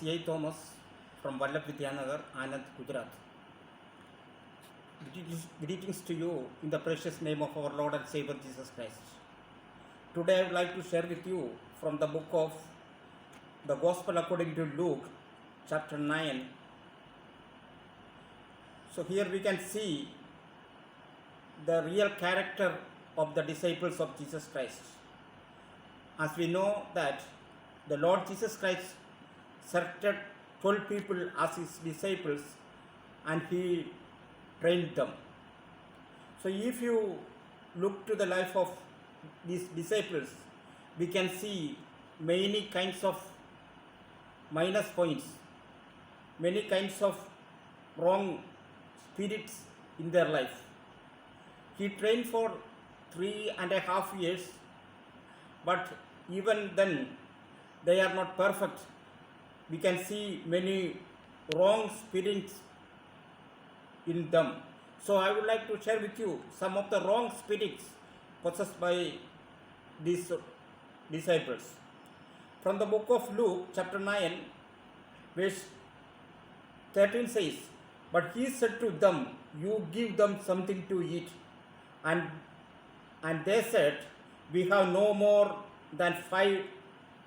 C.I. Thomas from Vallabh Vidyanagar, Anand, Gujarat. Greetings to you in the precious name of our Lord and Savior Jesus Christ. Today I would like to share with you from the book of the Gospel according to Luke, chapter 9. So here we can see the real character of the disciples of Jesus Christ. As we know that the Lord Jesus Christ selected 12 people as his disciples and he trained them. So if you look to the life of these disciples, we can see many kinds of minus points, many kinds of wrong spirits in their life. He trained for 3.5 years, but even then they are not perfect. We can see many wrong spirits in them. So I would like to share with you some of the wrong spirits possessed by these disciples. From the book of Luke, chapter 9, verse 13 says, "But he said to them, you give them something to eat. And they said, we have no more than 5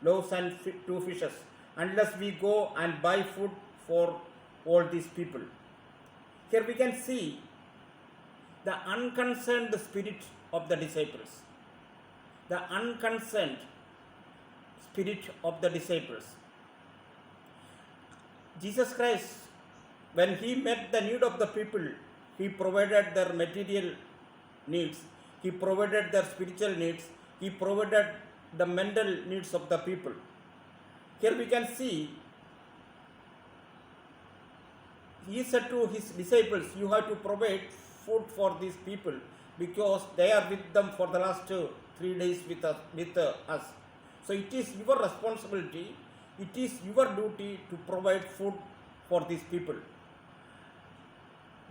loaves and 2 fishes, unless we go and buy food for all these people." Here we can see the unconcerned spirit of the disciples. The unconcerned spirit of the disciples. Jesus Christ, when he met the need of the people, he provided their material needs, he provided their spiritual needs, he provided the mental needs of the people. Here we can see he said to his disciples, you have to provide food for these people because they are with them for the last 3 days with us. So it is your responsibility, it is your duty to provide food for these people.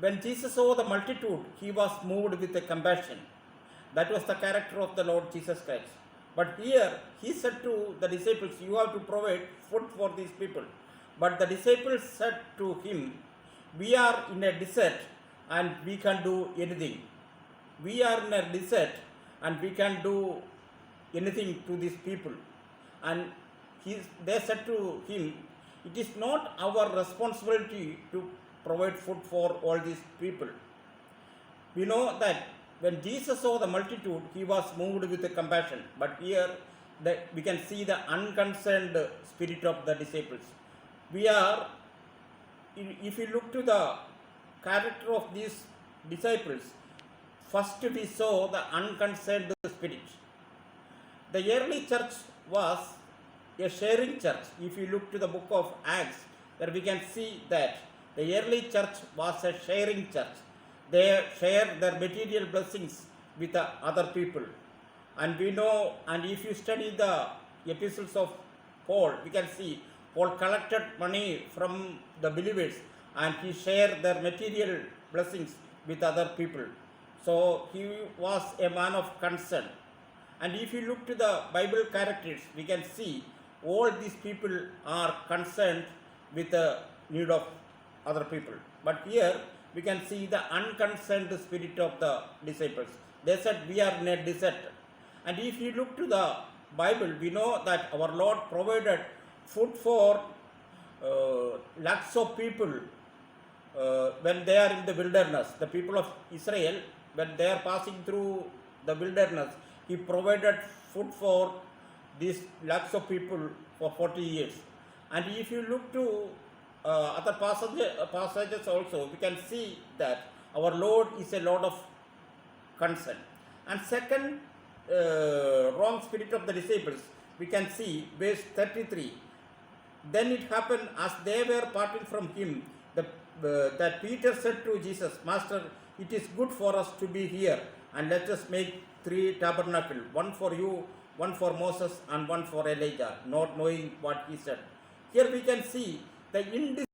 When Jesus saw the multitude, he was moved with a compassion. That was the character of the Lord Jesus Christ. But here he said to the disciples, you have to provide food for these people. But the disciples said to him, we are in a desert and we can do anything. We are in a desert and we can do anything to these people. And they said to him, it is not our responsibility to provide food for all these people. We know that when Jesus saw the multitude, he was moved with compassion. But here we can see the unconcerned spirit of the disciples. If you look to the character of these disciples, first we saw the unconcerned spirit. The early church was a sharing church. If you look to the book of Acts, there we can see that the early church was a sharing church. They shared their material blessings with the other people. And we know, and if you study the epistles of Paul, we can see Paul collected money from the believers and he shared their material blessings with other people. So he was a man of concern. And if you look to the Bible characters, we can see all these people are concerned with the need of other people. But here we can see the unconcerned spirit of the disciples. They said, we are in a desert. And if you look to the Bible, we know that our Lord provided food for lakhs of people when they are in the wilderness. The people of Israel, when they are passing through the wilderness, he provided food for these lakhs of people for 40 years. And if you look to other passages also, we can see that our Lord is a Lord of concern. And second wrong spirit of the disciples, we can see verse 33. Then it happened as they were parting from him that Peter said to Jesus, Master, it is good for us to be here, and let us make 3 tabernacles, one for you, one for Moses, and one for Elijah, not knowing what he said. Here we can see the indiscipline